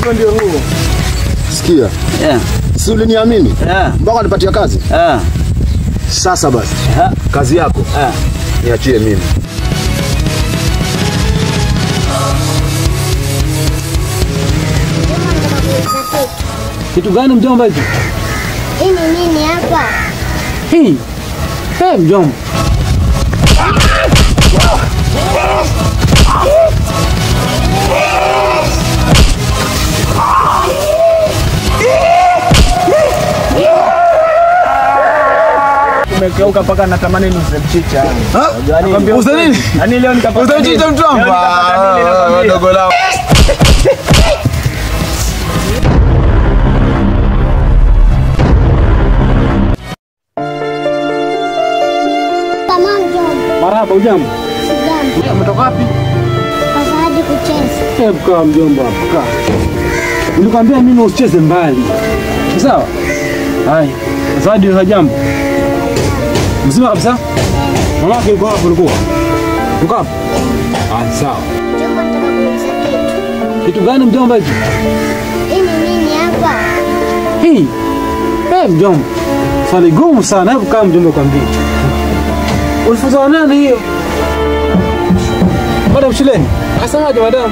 mzigo ndio huo. Sikia. Si uliniamini? Mpaka nipatia kazi? Sasa basi. Kazi yako. Niachie mimi. Kitu gani mjomba hicho? Hii ni nini hapa? Hii. Mjomba. Umekeuka paka natamani niuze mchicha. Nakwambia uza nini? Yaani leo nikapata. Uza mchicha mjomba. Dogo lao. Marhaba, ujambo? Sijambo. Umetoka wapi? Hadi kucheza. Hebu kaa mjomba hapo, kaa. Nilikwambia mimi usicheze mbali. Sawa? Hai. Zawadi za jambo. Mzima kabisa? Mama yako yuko hapo ulikuwa? Uko hapo? Sawa. Mjomba nataka kuuliza kitu. Kitu gani mjomba hicho? Hii ni nini hapa? Hii. Mjomba. Swali gumu sana. Hebu kaa mjomba kwambie. Ulifunzwa nani hiyo? Madam shuleni. Asemaje madam?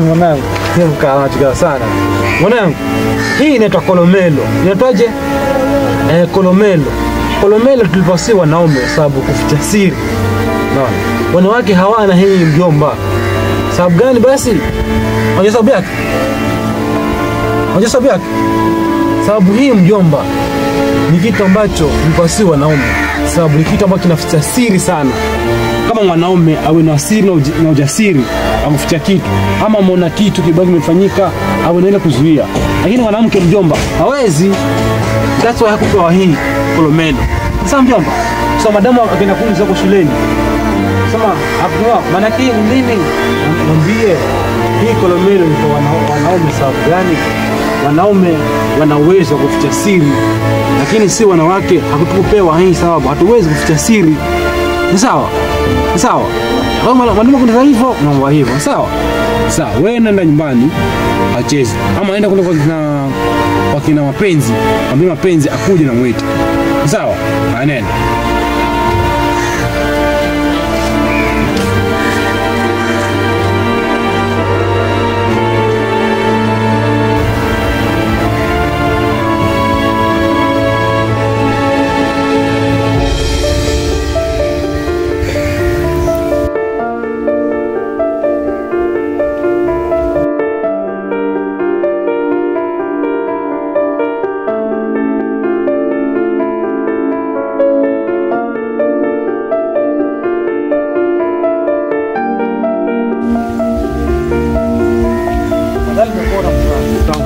Mwanangu, hebu kaa unachika sana. Mwanangu, hii inaitwa kolomelo. Inaitwaje? Kolomelo. Kolomelo tulipasiwa wanaume sababu kuficha siri. Naona. Wanawake hawana hii mjomba. Sababu gani basi? Unajua sababu yake? Unajua sababu yake? Sababu hii mjomba ni kitu ambacho tulipasiwa wanaume. Sababu ni kitu ambacho kinaficha siri sana. Kama mwanaume awe na siri na ujasiri amficha kitu, ama muona kitu kibaki kimefanyika awe naenda kuzuia. Lakini mwanamke mjomba hawezi. That's why hakupewa hii kolomelo. Sasa mjomba, so madamu akaenda kuuliza kwa shuleni. Sema hapo maana yake nini? Mwambie hii kolomelo ni kwa wanaume. Sababu gani? Wanaume wana uwezo wa kuficha siri, lakini si wanawake. Hakutupewa hii sababu hatuwezi kuficha siri. Ni sawa? Ni sawa? Kama mwanaume kuna hivyo, mambo hivyo. Sawa? Sawa, wewe nenda nyumbani acheze. Ama nenda kule kwa kina mapenzi, ambie mapenzi akuje na mwite. Sawa? Nenda.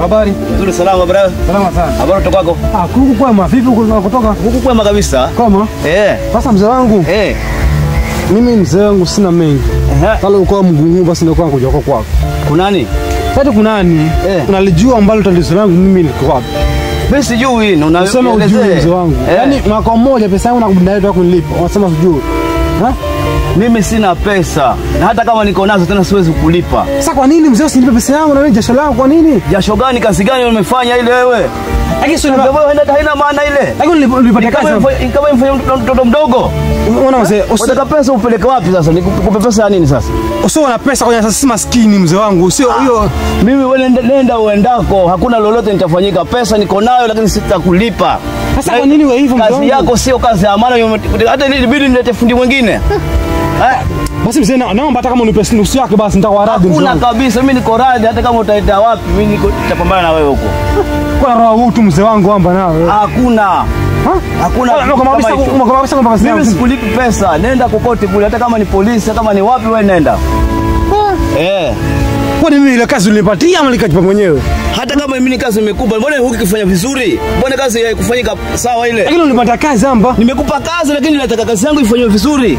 Habari? Nzuri salama brother. Salama sana. Habari kutoka kwako? Kuku kwema, vipi kutoka? Kuku kwema kabisa. Kama? Sasa mzee wangu. Mimi mzee wangu sina mengi. Kale uko mgungu basi ndio kwangu kuja kwako. Kunani? Sasa kunani? Unalijua ambalo tatizo langu mimi liko wapi? Mimi sijui, na unasema ujui mzee wangu. Yaani mwaka mmoja pesa yangu nakubindai tu kunilipa. Unasema sijui. Mimi sina pesa. Na hata kama niko nazo tena siwezi kulipa. Sasa kwa nini mzee usinipe pesa yangu na wewe jasho langu kwa nini? Jasho gani, kazi gani umefanya ile wewe? Lakini sio haina maana ile. Lakini nilipata kazi kama mfanya mtoto mdogo. Unaona mzee, unataka pesa upeleke wapi sasa? Nikupe pesa ya nini sasa? Usio na pesa kwa sasa maskini mzee wangu. Sio hiyo. Mimi wewe nenda uendako, hakuna lolote litafanyika. Pesa niko nayo lakini sitakulipa. Sasa kwa nini wewe hivyo mzee wangu? Kazi yako sio kazi ya maana, hata ilibidi nilete fundi mwingine. Basi mzee naomba hata kama unipe nusu yake basi nitakuaradi mzee. Hakuna kabisa, mimi niko radhi hata kama utaenda wapi, mimi nitapambana na wewe huko. Kwa roho hutu mzee wangu amba nawe. Hakuna. Hakuna. Mimi sikulipi pesa, nenda kokote kule, hata kama ni polisi, hata kama ni wapi wewe nenda. Kwa nini ile kazi ulinipatia ama nikajipa mwenyewe? Hata kama mimi ni kazi nimekupa, mbona hukifanya vizuri? Mbona kazi haikufanyika sawa ile? Lakini ulipata kazi amba. Nimekupa kazi lakini nataka kazi yangu ifanywe vizuri.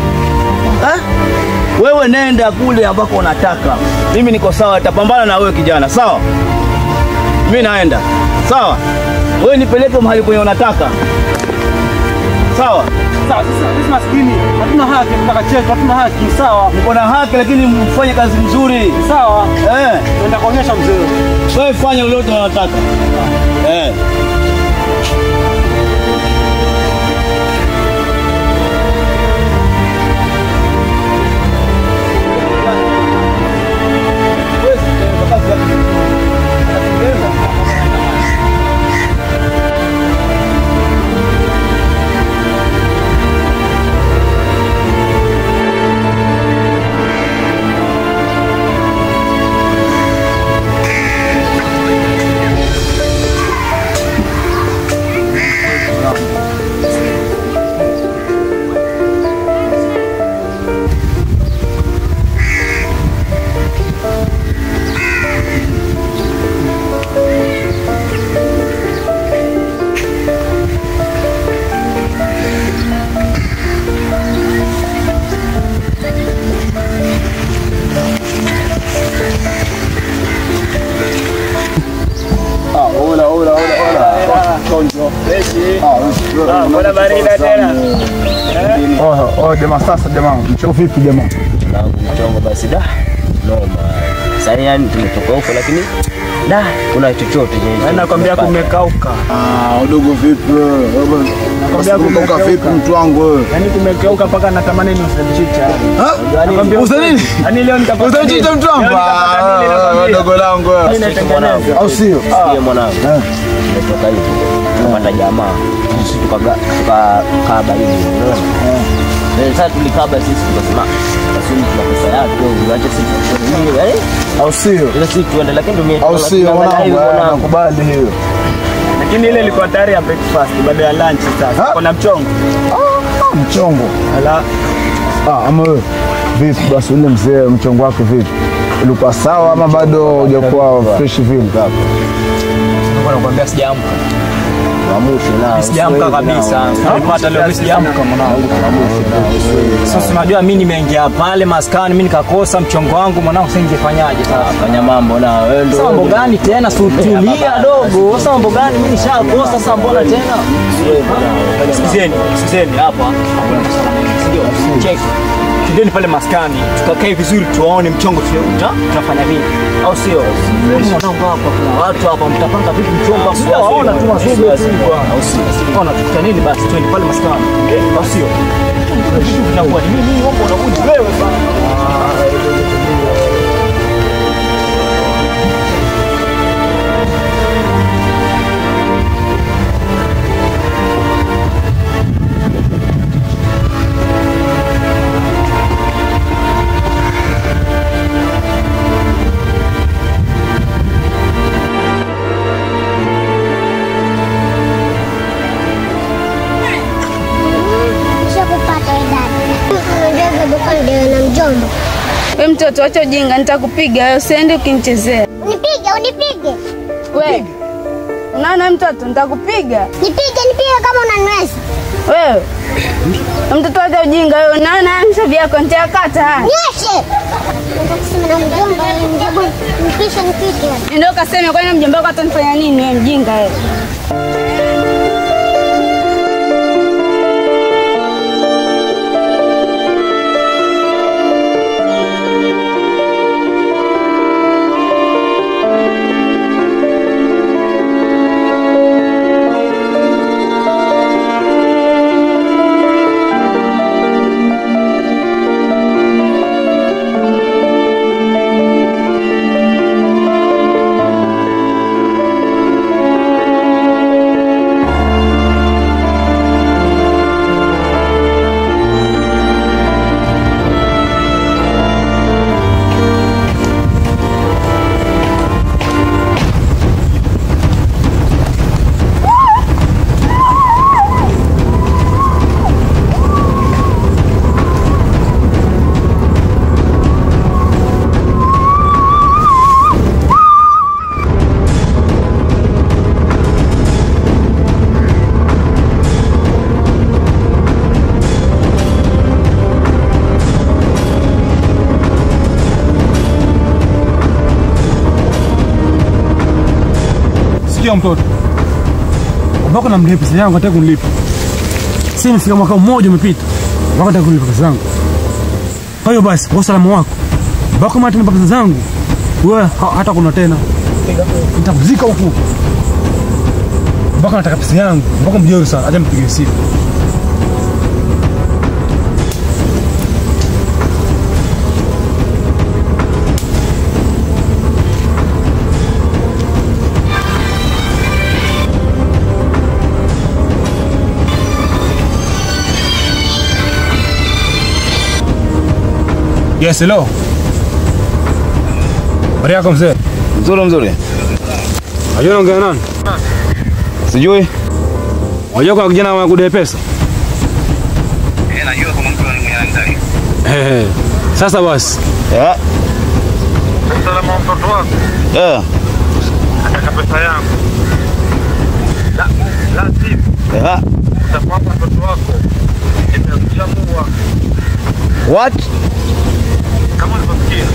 Wewe nenda kule ambako unataka. Mimi niko sawa, nitapambana na wewe kijana, sawa? Mimi naenda. Sawa? Wewe nipeleke mahali kwenye unataka. Sawa? Sawa, sisi maskini hatuna haki kutaka chetu, hatuna haki. Sawa. Mko na haki lakini mfanye kazi nzuri. Sawa. Nenda kuonyesha mzee. Wewe fanya lolote unataka. Mbona barida tena? Jamaa sasa jamaa, mchongo vipi jamaa? Mchongo basi da. Noma. Sasa yani tumetoka huko lakini da kuna chochote je. Nakwambia kumekauka. Udogo vipi wewe? Nakwambia kumekauka vipi mtu wangu wewe? Yaani kumekauka mpaka natamani niusemchicha. Nakwambia uza nini? Yaani leo nitapata chicha mtu wangu. Dogo langu wewe. Mimi natengeneza. Au sio? Sio mwanangu. Nimetoka hivi. Tunapata jamaa. Sisi tukakaba hivi. Unaona? Sasa tulikaba sisi tukasema basi tuna pesa yake uache sisi. Au sio? Ile sisi tuende lakini ndio au sio mwanangu nakubali hiyo. Lakini ile ilikuwa tayari ya breakfast baada ya lunch sasa. Kuna mchongo. Mchongo. Ala. Ama wewe vipi basi ule mzee mchongo wake vipi? Ulikuwa sawa ama bado hujakuwa fresh vile hapo? Ndio nakwambia sijaamka. Sijaamka kabisa. Hata leo sijaamka mwanangu. Sasa unajua mimi nimeingia pale maskani mimi nikakosa mchongo wangu mwanangu sasa ningefanyaje sasa? Fanya mambo na wewe ndio. Mambo gani tena tulia dogo. Sasa mambo gani mimi nishakosa sasa mbona tena? Sikizeni hapa. Sio check. Tudeni pale maskani tukakae vizuri tuone mchongo tutafanya nini au sio? Mwanangu hapa kuna watu hapa mtapanga vipi mchongo hapo? Waona tu mazuri au sio? Ona tuta nini basi twende pale maskani au sio? Tunakuwa nini hapo unakuja wewe bana. Wewe mtoto acha ujinga nitakupiga wewe usiende ukinichezea. Unipige. Wewe. Unaona mtoto nitakupiga. Nipige kama unaniweza. Wewe. Mtoto acha ujinga wewe unaona mshavi yako nitakata. Nyeshe. Unataka na mjomba mpisha nipige. Ndio kaseme kwa nini mjomba wako atanifanya nini wewe mjinga wewe? Mtoto. Mbona namlipa pesa yangu nataka kunilipa. Sasa imefika mwaka mmoja umepita. Mpaka nitakulipa pesa zangu. Kwa hiyo basi, kwa usalama wako. Mpaka kama tena pesa zangu, wewe hata kuna tena. Nitakuzika huku. Mpaka nataka pesa yangu. Mpaka mjeuri sana. Acha nipige simu. Yes, hello. Habari yako mzee? Mzuri. Unajua naongea nani? Sijui. Unajua kwa kijana wa kudai pesa? Najua kama mtu ananidai. Sasa basi. Usalama wa mtoto wako. Nataka pesa yangu. La sivyo. Utapata mtoto wako. Nimemchamua. What? Kama ulivyosikia.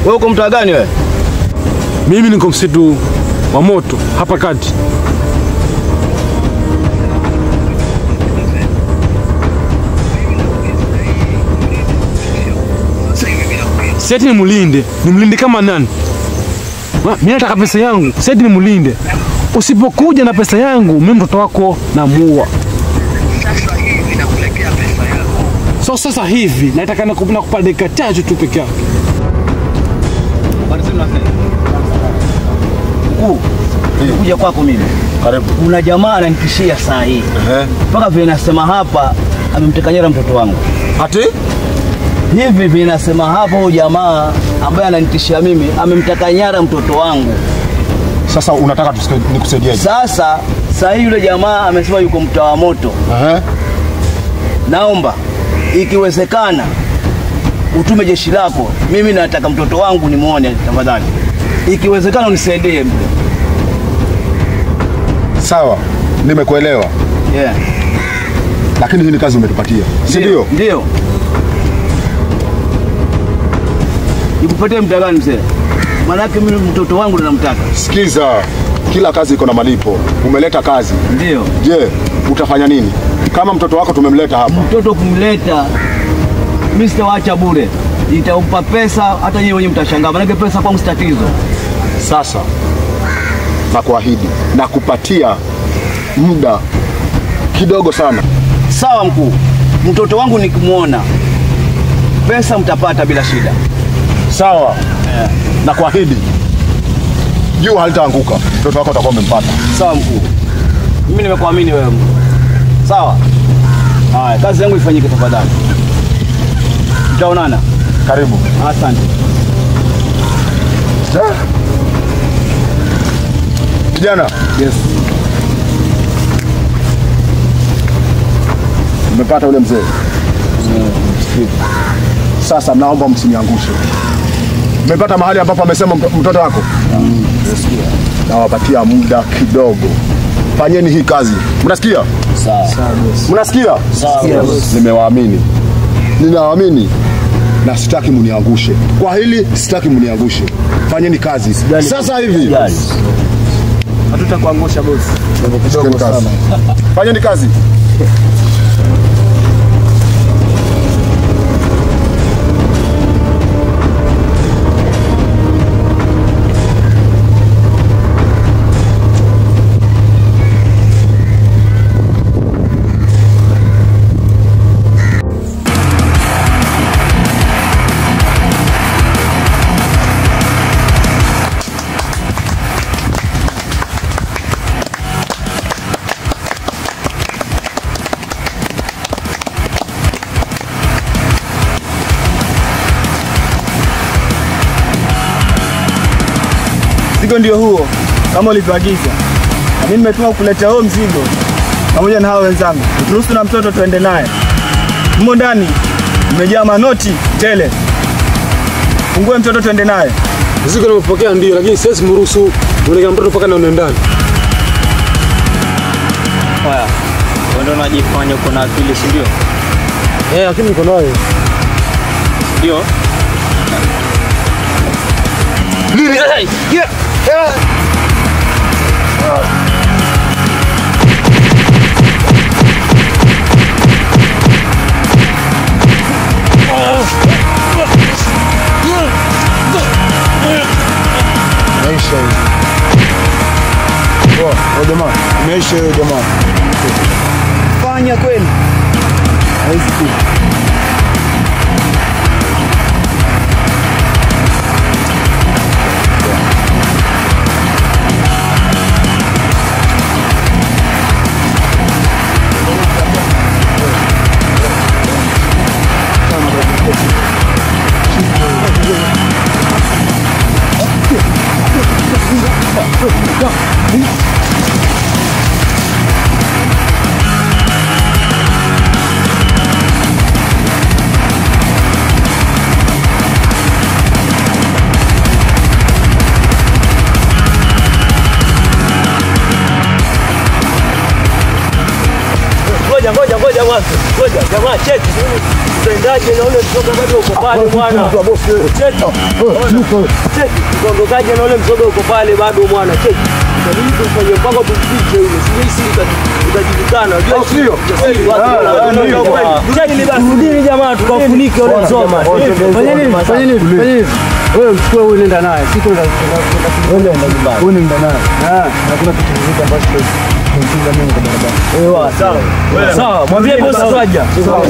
Wewe uko mtaa gani wewe? Mimi niko msitu wa moto hapa kati. Seti nimlinde kama nani? Mimi nataka pesa yangu, seti nimlinde. Usipokuja na pesa yangu, mimi mtoto wako namuua. Sasa hivi nakuletea pesa yako. So sasa hivi nataka nakupa dakika chache tu peke yake. Mkuu, kuja kwako mimi. Karibu. Kuna jamaa ananitishia saa hii. Mpaka vile nasema hapa amemteka nyara mtoto wangu. Ati? Hivi vile nasema hapa huyu jamaa ambaye ananitishia mimi amemteka nyara mtoto wangu. Sasa unataka nikusaidieje? Sasa saa hii yule jamaa amesema yuko mtaa wa moto. Naomba ikiwezekana utume jeshi lako. Mimi nataka mtoto wangu nimuone tafadhali. Ikiwezekana unisaidie mzee. Sawa, nimekuelewa. Lakini hii ni kazi umetupatia. Si ndio? Ndio. Nikupatie mtaa gani mzee? Maanake mimi mtoto wangu namtaka. Sikiza, kila kazi iko na malipo. Umeleta kazi. Ndio. Je, utafanya nini? Kama mtoto wako tumemleta hapa. Mtoto kumleta mimi sitawaacha bure. Nitampa pesa hata nyinyi wenyewe mtashangaa. Maana pesa kwangu si tatizo. Sasa nakuahidi na kupatia muda kidogo sana. Sawa mkuu. Mtoto wangu nikimuona pesa mtapata bila shida. Sawa. Na kuahidi jua halitaanguka. Mtoto wako atakuwa umempata. Sawa mkuu. Mimi nimekuamini wewe. Sawa. Haya, kazi yangu ifanyike tafadhali. Tutaonana. Karibu. Asante. Kijana. Yes. Umepata ule mzee. Sasa naomba msiniangushe. Umepata mahali ambapo amesema mtoto wako? Nawapatia muda kidogo. Fanyeni hii kazi. Mnasikia? Sawa. Mnasikia? Sawa. Nimewaamini. Ninawaamini na sitaki mniangushe. Kwa hili sitaki mniangushe. Fanyeni kazi. Sasa hivi. Hatutakuangusha bosi. Kidogo sana. Fanyeni kazi. Mzigo ndio huo kama ulivyoagiza. Mimi nimetuma kuleta huo mzigo pamoja na hao wenzangu. Turuhusu na mtoto tuende naye. Humo ndani umejaa manoti tele. Fungue mtoto tuende naye. Mzigo nimepokea ndio, lakini siwezi kumruhusu muone mtoto mpaka na ndani. Haya. Wewe ndio unajifanya uko na akili, si ndio? Lakini niko nayo. Ndio. Nini? Yeah. Imeisha hiyo jamaa. Fanya kweli. Haizi tu. Ngoja watu. Ngoja jamaa cheki. Utendaje na ule msoga bado uko pale bwana. Cheki. Cheki. Uondokaje na ule msoga uko pale bado mwana. Cheki. Ndio tufanye mpango tufiche ile. Sisi utajulikana. Unajua sio? Cheki ni basi. Rudini jamaa tukafunike ule msoga. Fanya nini? Fanya nini? Fanya nini? Wewe mchukue huyu nenda naye. Sisi tunaenda nyumbani. Huyu nenda naye. Na kuna kitu kizito ambacho tunampiga mimi kwa barabara. Sawa. Sawa, mwambie boss aje. Sawa.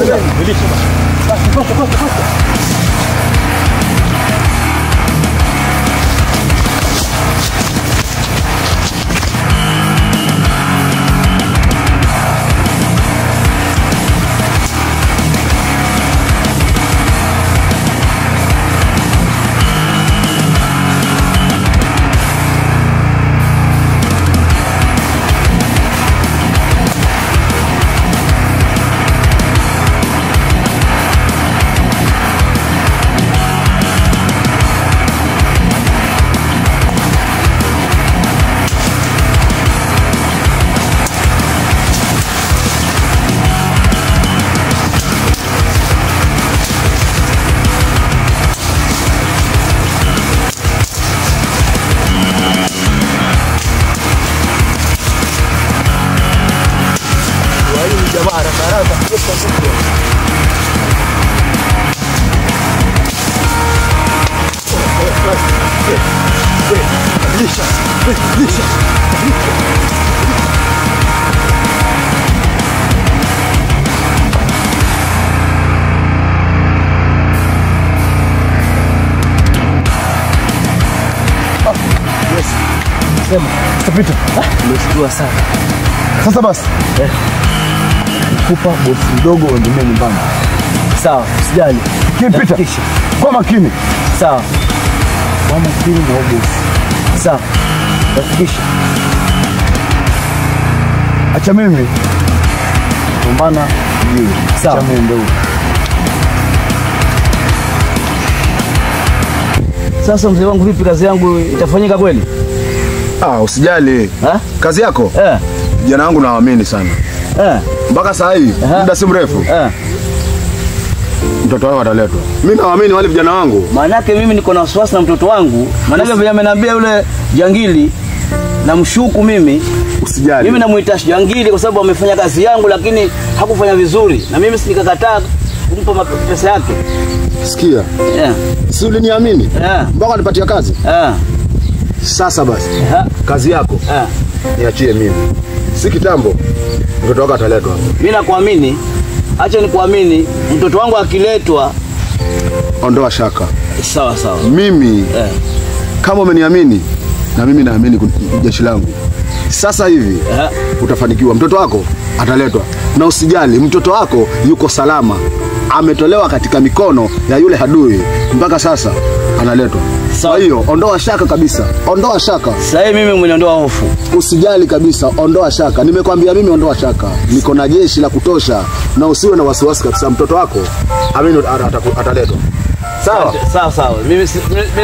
Sema, stopita. Nimeshtua sana. Sasa basi. Kupa bosi mdogo uendelee nyumbani. Sawa, usijali. Kipita. Kwa makini. Sawa. Kwa makini na bosi. Sawa. Nafikisha. Acha mimi. Pambana yeye. Sawa. Acha mimi ndio. Sasa mzee wangu, vipi kazi yangu itafanyika kweli? Usijali. Kazi yako? Vijana wangu nawaamini sana. Mpaka saa hii muda si mrefu. Mtoto wao ataletwa. Mimi nawaamini wale vijana wangu. Maana yake mimi niko na wasiwasi na mtoto wangu. Maana yake vile ameniambia yule jangili na mshuku mimi. Usijali. Mimi namuita jangili kwa sababu amefanya kazi yangu lakini hakufanya vizuri. Na mimi nikakataa kumpa pesa yake. Sikia. Si uliniamini? Mpaka nipatia kazi? Sasa basi. Kazi yako. Niachie mimi. Si kitambo mtoto wako ataletwa. Mimi nakuamini. Acha nikuamini, mtoto wangu akiletwa ondoa shaka. Sawa sawa. Mimi kama umeniamini na mimi naamini jeshi langu. Sasa hivi utafanikiwa. Mtoto wako ataletwa. Na usijali, mtoto wako yuko salama. Ametolewa katika mikono ya yule adui. Mpaka sasa analetwa. Kwa hiyo ondoa shaka kabisa. Ondoa shaka. Sasa mimi umeniondoa hofu. Usijali kabisa, ondoa shaka. Nimekwambia mimi ondoa shaka. Niko na jeshi la kutosha na usiwe na wasiwasi kabisa. Mtoto wako amini ataletwa. Sawa? Sawa sawa. Mimi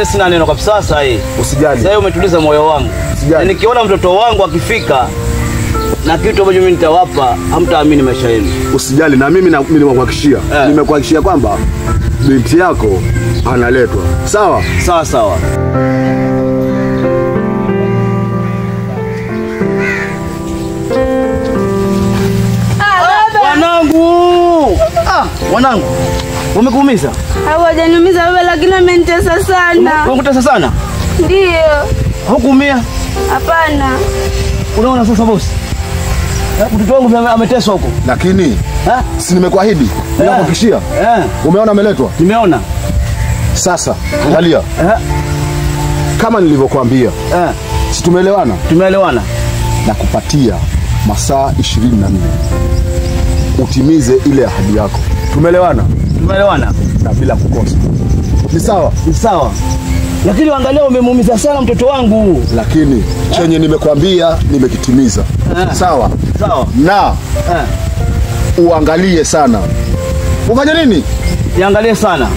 sina neno kabisa sasa hii. Usijali. Sasa umetuliza moyo wangu. Usijali. Nikiona mtoto wangu akifika na kitu ambacho mimi nitawapa, hamtaamini maisha yenu. Usijali, na mimi nimekuhakikishia. Nimekuhakikishia kwamba binti yako analetwa. Sawa? Sawa sawa. Wanangu! Wanangu. Umekuumiza? Hawajaniumiza wewe lakini amenitesa sana. Umekutesa sana? Ndio. Hukuumia? Hapana. Unaona sasa bosi? Mtoto wangu ameteswa huko. Lakini si nimekuahidi, ninakuhakikishia. Umeona ameletwa? Nimeona. Sasa angalia. Kama nilivyokuambia. Si tumeelewana? Tumeelewana. Nakupatia masaa 24 utimize ile ahadi yako. Tumeelewana? Tumeelewana. Na bila kukosa. Ni sawa? Ni sawa. Lakini angalia umemuumiza sana mtoto wangu. Lakini chenye nimekwambia nimekitimiza. Sawa? Sawa. Na uangalie sana. Ufanye nini? Niangalie sana.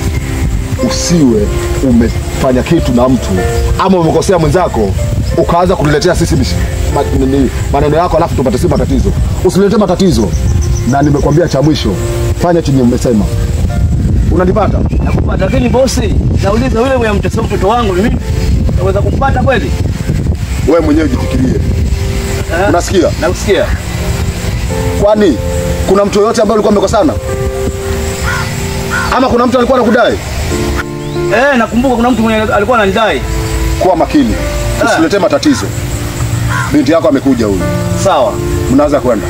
Usiwe umefanya kitu na mtu ama umekosea mwenzako ukaanza kutuletea sisi maneno yako alafu tupate si matatizo. Usilete matatizo. Na nimekwambia cha mwisho, fanya chenye umesema. Unanipata? Nakupata. Lakini bosi, nauliza yule mwenye mtesa mtoto wangu ni mimi. Naweza kumpata kweli? Wewe mwenyewe jifikirie. Unasikia? Nakusikia. Kwani kuna mtu yote ambaye ulikuwa mmekosana? Ama kuna mtu alikuwa anakudai? Nakumbuka kuna mtu mwenye alikuwa ananidai. Kuwa makini. Usilete matatizo. Binti yako amekuja huyu. Sawa. Mnaanza kwenda.